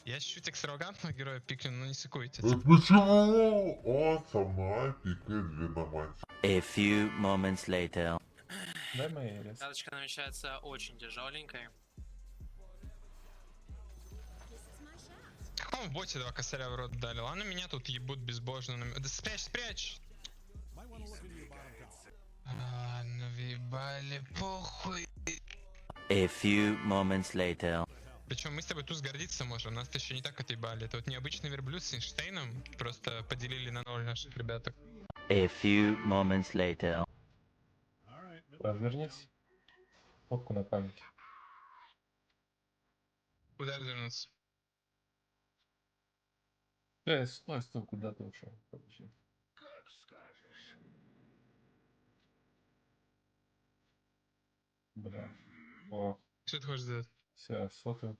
Я чуть экстравагантного героя пикну, но не сыкуйте. Почему он со мной пикает виномать? A few moments later. Дай мои рез. Карточка намечается очень тяжеленькой. Какому боте два косаря в рот дали? Ладно, меня тут ебут безбожно. Да спрячь, спрячь! Ну въебали, похуй. A few moments later. Причем мы с тобой тут гордиться можем, нас еще не так отъебали. Это вот необычный верблюд с Эйнштейном, просто поделили на ноль наших ребяток. A few moments later. Развернись. Фотку на память. Куда развернуться? Стой, куда ты ушел? Вообще. Бля. О, Что ты хочешь сделать? все, сфотаю.